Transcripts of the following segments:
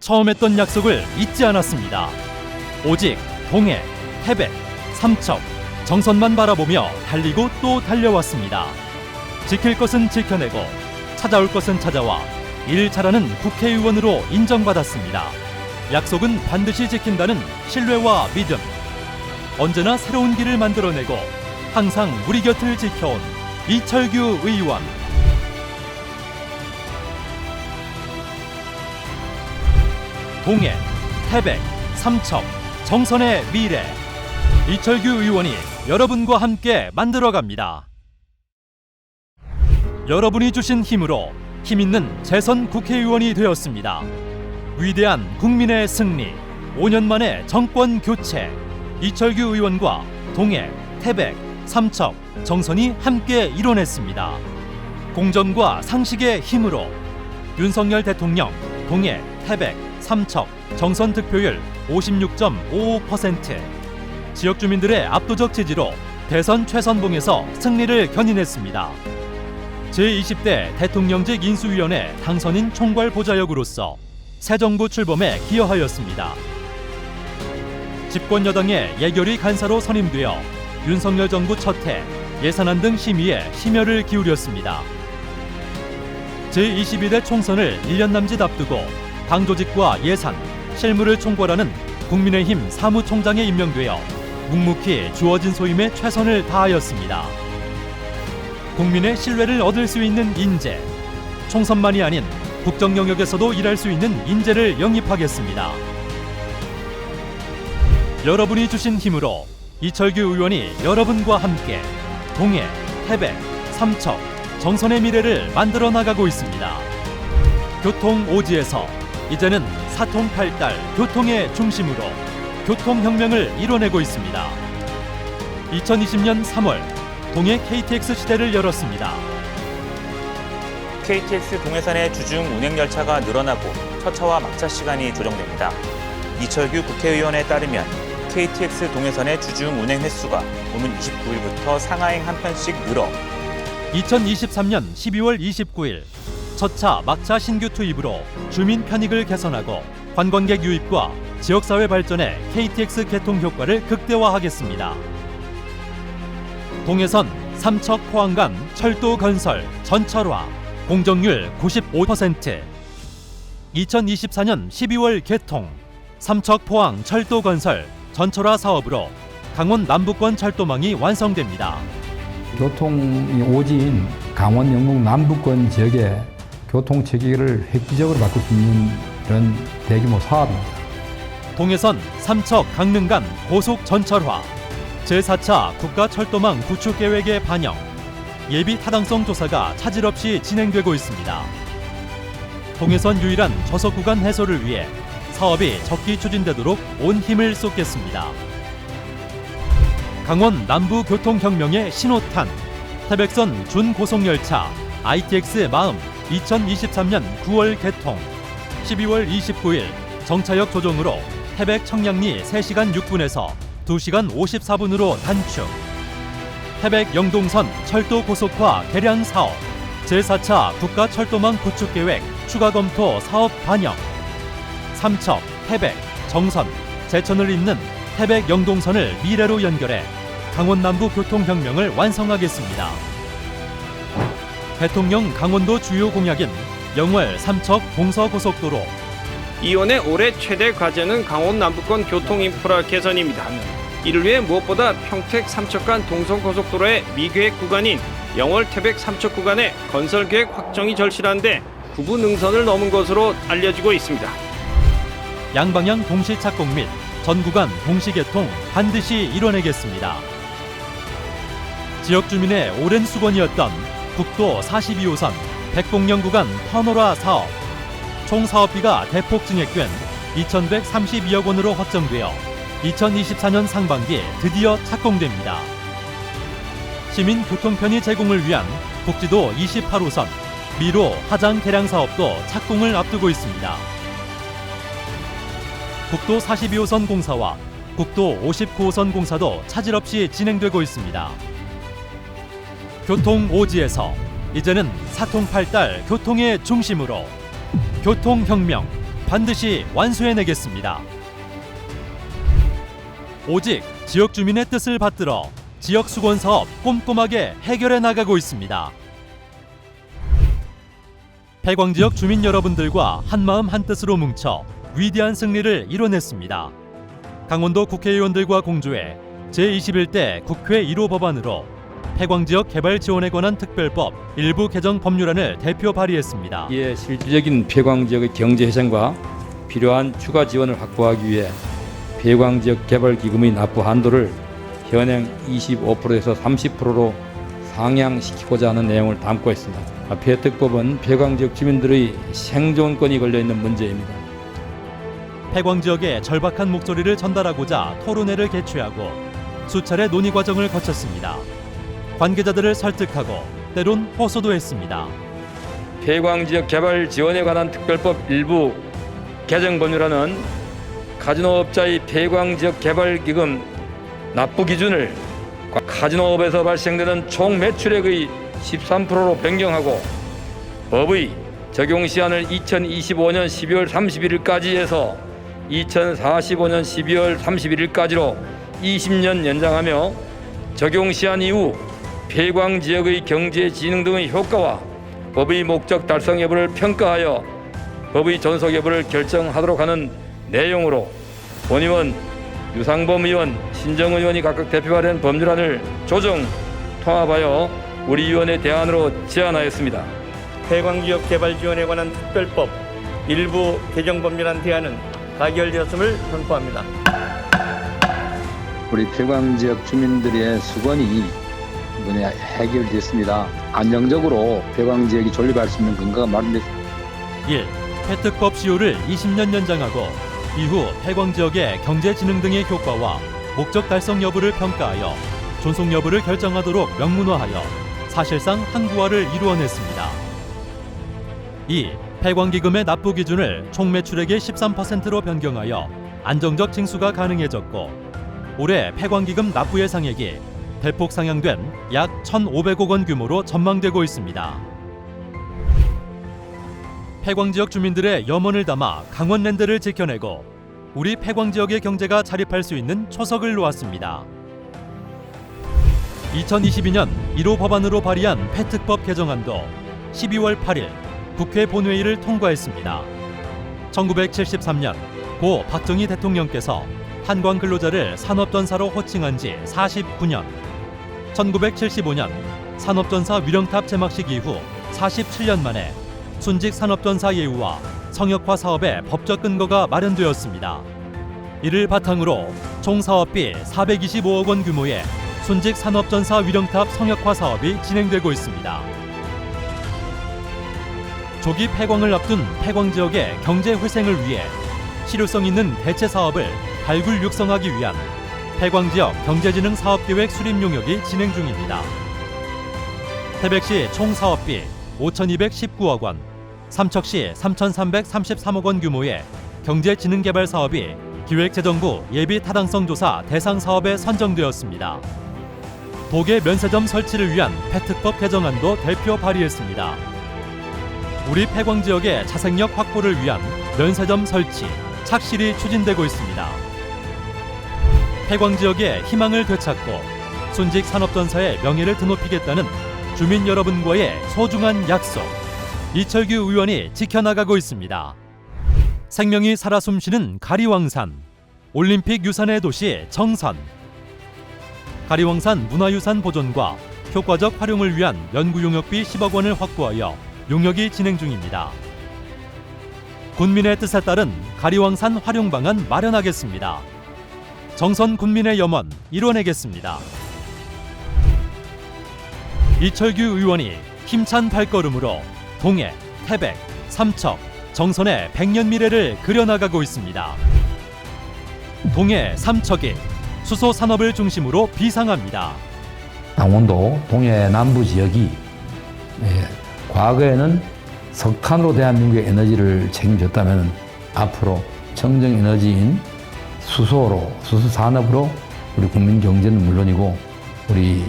처음 했던 약속을 잊지 않았습니다. 오직 동해, 태백, 삼척, 정선만 바라보며 달리고 또 달려왔습니다. 지킬 것은 지켜내고 찾아올 것은 찾아와 일 잘하는 국회의원으로 인정받았습니다. 약속은 반드시 지킨다는 신뢰와 믿음. 언제나 새로운 길을 만들어내고 항상 우리 곁을 지켜온 이철규 의원. 동해, 태백, 삼척, 정선의 미래. 이철규 의원이 여러분과 함께 만들어갑니다. 여러분이 주신 힘으로 힘있는 재선 국회의원이 되었습니다. 위대한 국민의 승리, 5년 만에 정권 교체. 이철규 의원과 동해, 태백, 삼척, 정선이 함께 이뤄냈습니다. 공정과 상식의 힘으로 윤석열 대통령 동해, 태백, 삼척, 정선 득표율 56.55%, 지역 주민들의 압도적 지지로 대선 최선봉에서 승리를 견인했습니다. 제20대 대통령직 인수위원회 당선인 총괄 보좌역으로서 새 정부 출범에 기여하였습니다. 집권 여당의 예결위 간사로 선임되어 윤석열 정부 첫해 예산안 등 심의에 심혈을 기울였습니다. 제22대 총선을 1년 남짓 앞두고 당 조직과 예산, 실무를 총괄하는 국민의힘 사무총장에 임명되어 묵묵히 주어진 소임에 최선을 다하였습니다. 국민의 신뢰를 얻을 수 있는 인재, 총선만이 아닌 국정 영역에서도 일할 수 있는 인재를 영입하겠습니다. 여러분이 주신 힘으로 이철규 의원이 여러분과 함께 동해, 태백, 삼척, 정선의 미래를 만들어 나가고 있습니다. 교통 오지에서 이제는 사통팔달 교통의 중심으로 교통혁명을 이뤄내고 있습니다. 2020년 3월 동해 KTX 시대를 열었습니다. KTX 동해선의 주중 운행 열차가 늘어나고 첫차와 막차 시간이 조정됩니다. 이철규 국회의원에 따르면 KTX 동해선의 주중 운행 횟수가 오는 29일부터 상하행 한 편씩 늘어 2023년 12월 29일 첫차 막차 신규 투입으로 주민 편익을 개선하고 관광객 유입과 지역사회 발전에 KTX 개통 효과를 극대화하겠습니다. 동해선 삼척 포항 간 철도 건설 전철화 공정률 95%. 2024년 12월 개통 삼척 포항 철도 건설 전철화 사업으로 강원 남부권 철도망이 완성됩니다. 교통이 오지인 강원 영동 남부권 지역의 교통 체계를 획기적으로 바꿀 수 있는 그런 대규모 사업입니다. 동해선 삼척 강릉 간 고속 전철화 제4차 국가철도망 구축 계획의 반영, 예비 타당성 조사가 차질 없이 진행되고 있습니다. 동해선 유일한 저속 구간 해소를 위해 사업이 적기 추진되도록 온 힘을 쏟겠습니다. 강원 남부 교통혁명의 신호탄, 태백선 준고속열차 ITX 마음 2023년 9월 개통, 12월 29일 정차역 조정으로 태백 청량리 3시간 6분에서 2시간 54분으로 단축. 태백 영동선 철도 고속화 개량 사업 제4차 국가철도망 구축 계획 추가 검토 사업 반영. 삼척, 태백, 정선, 제천을 잇는 태백 영동선을 미래로 연결해 강원 남부 교통혁명을 완성하겠습니다. 대통령 강원도 주요 공약인 영월 삼척 동서고속도로 이원의 올해 최대 과제는 강원 남부권 교통 인프라 개선입니다. 이를 위해 무엇보다 평택 삼척 간 동서고속도로의 미계획 구간인 영월 태백 삼척 구간의 건설 계획 확정이 절실한데 부부 능선을 넘은 것으로 알려지고 있습니다. 양방향 동시 착공 및 전 구간 동시 개통 반드시 이뤄내겠습니다. 지역 주민의 오랜 수건이었던 국도 42호선 백봉령 구간 터널화 사업, 총 사업비가 대폭 증액된 2,132억 원으로 확정되어 2024년 상반기 드디어 착공됩니다. 시민 교통 편의 제공을 위한 국지도 28호선 미로 하장 개량 사업도 착공을 앞두고 있습니다. 국도 42호선 공사와 국도 59호선 공사도 차질 없이 진행되고 있습니다. 교통 오지에서 이제는 사통팔달 교통의 중심으로 교통혁명, 반드시 완수해내겠습니다. 오직 지역 주민의 뜻을 받들어 지역 수건 사업 꼼꼼하게 해결해 나가고 있습니다. 폐광 지역 주민 여러분들과 한마음 한뜻으로 뭉쳐 위대한 승리를 이뤄냈습니다. 강원도 국회의원들과 공조해 제21대 국회 1호 법안으로 폐광 지역 개발 지원에 관한 특별법 일부 개정 법률안을 대표 발의했습니다. 이에 실질적인 폐광 지역의 경제 회생과 필요한 추가 지원을 확보하기 위해 폐광 지역 개발 기금의 납부 한도를 현행 25%에서 30%로 상향시키고자 하는 내용을 담고 있습니다. 폐특법은 폐광 지역 주민들의 생존권이 걸려 있는 문제입니다. 폐광 지역의 절박한 목소리를 전달하고자 토론회를 개최하고 수차례 논의 과정을 거쳤습니다. 관계자들을 설득하고 때론 호소도 했습니다. 폐광 지역 개발 지원에 관한 특별법 일부 개정 법률안은 카지노업자의 폐광 지역 개발 기금 납부 기준을 카지노업에서 발생되는 총 매출액의 13%로 변경하고 법의 적용 시한을 2025년 12월 31일까지 해서 2045년 12월 31일까지로 20년 연장하며 적용 시한 이후 폐광 지역의 경제 진흥 등의 효과와 법의 목적 달성 여부를 평가하여 법의 존속 여부를 결정하도록 하는 내용으로 본 의원, 유상범 의원, 신정 의원이 각각 대표 발의한 법률안을 조정, 통합하여 우리 위원회 대안으로 제안하였습니다. 폐광지역 개발 지원에 관한 특별법 일부 개정 법률안 대안은 가결되었음을 선포합니다. 우리 폐광지역 주민들의 수건이 이번에 해결됐습니다. 안정적으로 폐광지역이 존립할 수 있는 근거가 마련됐습니다. 1. 폐특법 시효를 20년 연장하고 이후 폐광 지역의 경제 진흥 등의 효과와 목적 달성 여부를 평가하여 존속 여부를 결정하도록 명문화하여 사실상 항구화를 이루어냈습니다. 2. 폐광기금의 납부 기준을 총 매출액의 13%로 변경하여 안정적 징수가 가능해졌고 올해 폐광기금 납부 예상액이 대폭 상향된 약 1,500억 원 규모로 전망되고 있습니다. 폐광지역 주민들의 염원을 담아 강원랜드를 지켜내고 우리 폐광지역의 경제가 자립할 수 있는 초석을 놓았습니다. 2022년 1호 법안으로 발의한 폐특법 개정안도 12월 8일 국회 본회의를 통과했습니다. 1973년 고 박정희 대통령께서 한광 근로자를 산업전사로 호칭한 지 49년, 1975년 산업전사 위령탑 제막식 이후 47년 만에 순직 산업전사 예우와 성역화 사업의 법적 근거가 마련되었습니다. 이를 바탕으로 총 사업비 425억 원 규모의 순직 산업전사 위령탑 성역화 사업이 진행되고 있습니다. 조기 폐광을 앞둔 폐광 지역의 경제 회생을 위해 실효성 있는 대체 사업을 발굴 육성하기 위한 폐광 지역 경제진흥 사업계획 수립 용역이 진행 중입니다. 태백시 총 사업비 5,219억 원, 삼척시 3,333억 원 규모의 경제진흥개발 사업이 기획재정부 예비 타당성 조사 대상 사업에 선정되었습니다. 도계 면세점 설치를 위한 폐특법 개정안도 대표 발의했습니다. 우리 폐광 지역의 자생력 확보를 위한 면세점 설치 착실히 추진되고 있습니다. 폐광 지역의 희망을 되찾고 순직 산업전사의 명예를 드높이겠다는 주민 여러분과의 소중한 약속, 이철규 의원이 지켜나가고 있습니다. 생명이 살아 숨쉬는 가리왕산, 올림픽 유산의 도시 정선. 가리왕산 문화유산 보존과 효과적 활용을 위한 연구용역비 10억 원을 확보하여 용역이 진행 중입니다. 군민의 뜻에 따른 가리왕산 활용 방안 마련하겠습니다. 정선 군민의 염원 이뤄내겠습니다. 이철규 의원이 힘찬 발걸음으로 동해, 태백, 삼척, 정선의 100년 미래를 그려나가고 있습니다. 동해, 삼척이 수소 산업을 중심으로 비상합니다. 강원도 동해 남부 지역이 과거에는 석탄으로 대한민국의 에너지를 책임졌다면 앞으로 청정 에너지인 수소 산업으로 우리 국민 경제는 물론이고 우리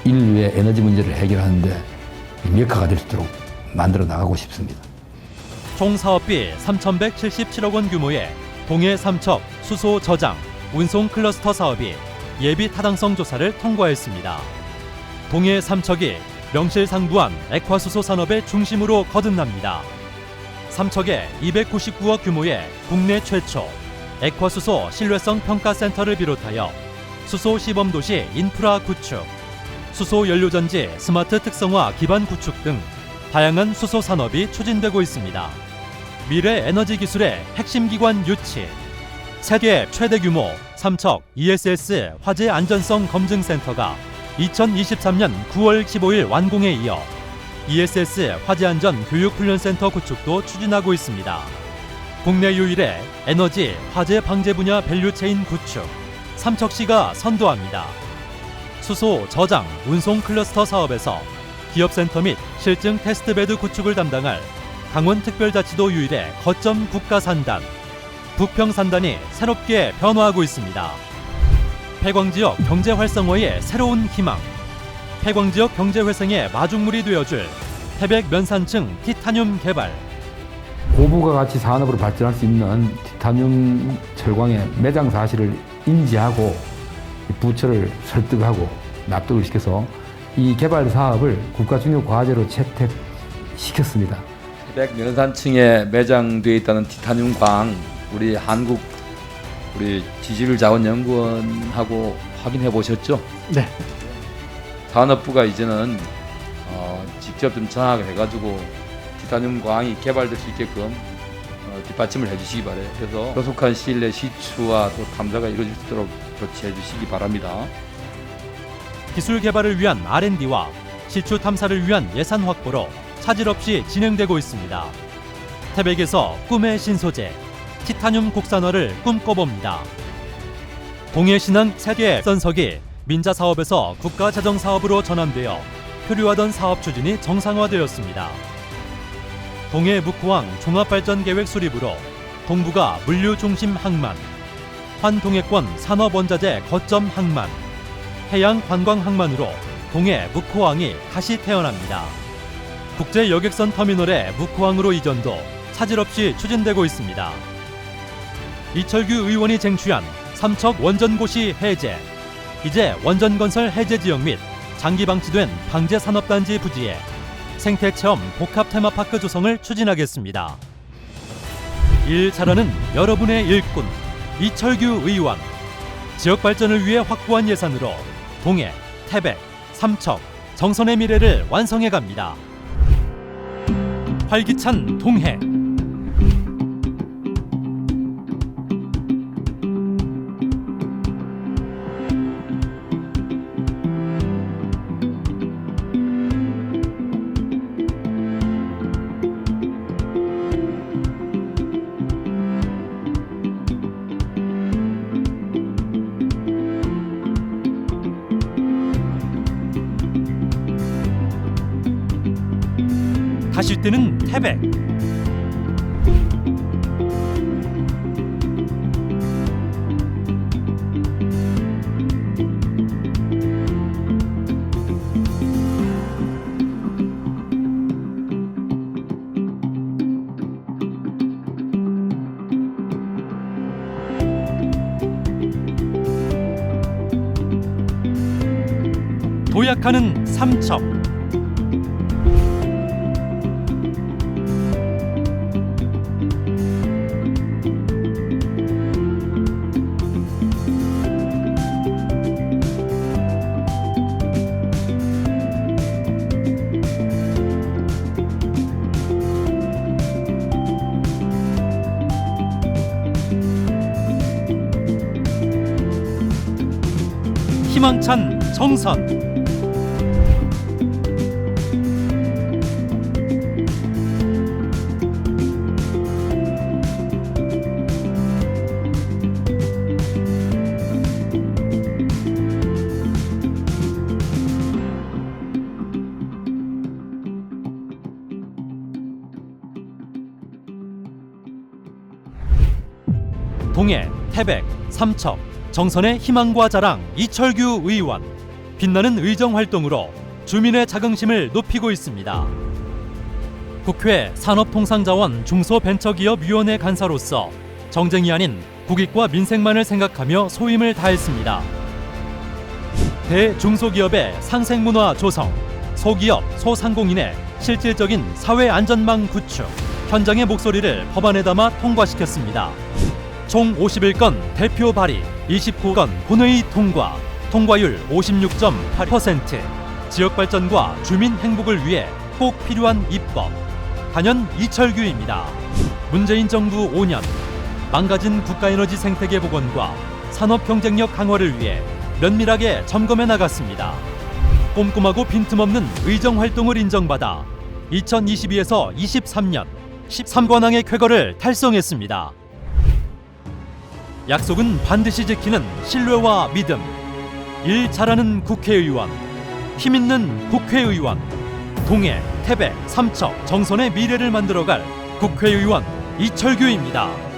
인류의 에너지 문제를 해결하는데 역할가 될 수 있도록 만들어 나가고 싶습니다. 총 사업비 3,177억 원 규모의 동해 삼척 수소 저장 운송 클러스터 사업이 예비 타당성 조사를 통과했습니다. 동해 삼척이 명실상부한 액화수소 산업의 중심으로 거듭납니다. 삼척에 299억 규모의 국내 최초 액화수소 신뢰성 평가센터를 비롯하여 수소 시범도시 인프라 구축, 수소 연료전지 스마트 특성화 기반 구축 등 다양한 수소 산업이 추진되고 있습니다. 미래 에너지 기술의 핵심 기관 유치, 세계 최대 규모 삼척 ESS 화재 안전성 검증 센터가 2023년 9월 15일 완공에 이어 ESS 화재 안전 교육 훈련센터 구축도 추진하고 있습니다. 국내 유일의 에너지 화재 방제 분야 밸류체인 구축, 삼척시가 선도합니다. 수소 저장 운송 클러스터 사업에서 기업센터 및 실증 테스트베드 구축을 담당할 강원특별자치도 유일의 거점 국가산단, 북평산단이 새롭게 변화하고 있습니다. 폐광지역 경제 활성화의 새로운 희망, 폐광지역 경제 회생의 마중물이 되어줄 태백 면산층 티타늄 개발, 고부가 가치 산업으로 발전할 수 있는 티타늄 철광의 매장 사실을 인지하고 부처를 설득하고 납득을 시켜서 이 개발 사업을 국가 중요 과제로 채택시켰습니다. 태백 면산층에 매장되어 있다는 티타늄 광, 우리 한국 지질자원연구원하고 확인해 보셨죠? 네. 산업부가 이제는 직접 좀 장악을 해가지고 티타늄 광이 개발될 수 있게끔 뒷받침을 해주시기 바래요. 그래서 조속한 시일 내 시추와 또 탐사가 이루어질 수 있도록 조치해 주시기 바랍니다. 기술 개발을 위한 R&D와 시추 탐사를 위한 예산 확보로 차질 없이 진행되고 있습니다. 태백에서 꿈의 신소재 티타늄 국산화를 꿈꿔봅니다. 동해신항 세계 선석이 민자 사업에서 국가 재정 사업으로 전환되어 표류하던 사업 추진이 정상화되었습니다. 동해 묵호항 종합발전계획 수립으로 동부가 물류 중심 항만, 환동해권 산업원자재 거점 항만, 해양 관광 항만으로 동해 묵호항이 다시 태어납니다. 국제 여객선 터미널의 묵호항으로 이전도 차질 없이 추진되고 있습니다. 이철규 의원이 쟁취한 삼척 원전고시 해제, 이제 원전건설 해제 지역 및 장기 방치된 방제산업단지 부지에 생태체험 복합 테마파크 조성을 추진하겠습니다. 일 잘하는 여러분의 일꾼 이철규 의원, 지역 발전을 위해 확보한 예산으로 동해, 태백, 삼척, 정선의 미래를 완성해 갑니다. 활기찬 동해. 다시 뛰는 태백. 도약하는 삼척. 희망찬 정선. 동해, 태백, 삼척, 정선의 희망과 자랑 이철규 의원. 빛나는 의정 활동으로 주민의 자긍심을 높이고 있습니다. 국회 산업통상자원 중소벤처기업위원회 간사로서 정쟁이 아닌 국익과 민생만을 생각하며 소임을 다했습니다. 대중소기업의 상생문화 조성, 소기업, 소상공인의 실질적인 사회안전망 구축, 현장의 목소리를 법안에 담아 통과시켰습니다. 총 51건 대표 발의, 29건 본회의 통과, 통과율 56.8%, 지역 발전과 주민 행복을 위해 꼭 필요한 입법. 단연 이철규입니다. 문재인 정부 5년, 망가진 국가에너지 생태계 복원과 산업 경쟁력 강화를 위해 면밀하게 점검해 나갔습니다. 꼼꼼하고 빈틈없는 의정 활동을 인정받아 2022에서 23년 13관왕의 쾌거를 달성했습니다. 약속은 반드시 지키는 신뢰와 믿음. 일 잘하는 국회의원, 힘있는 국회의원, 동해, 태백, 삼척, 정선의 미래를 만들어갈 국회의원 이철규입니다.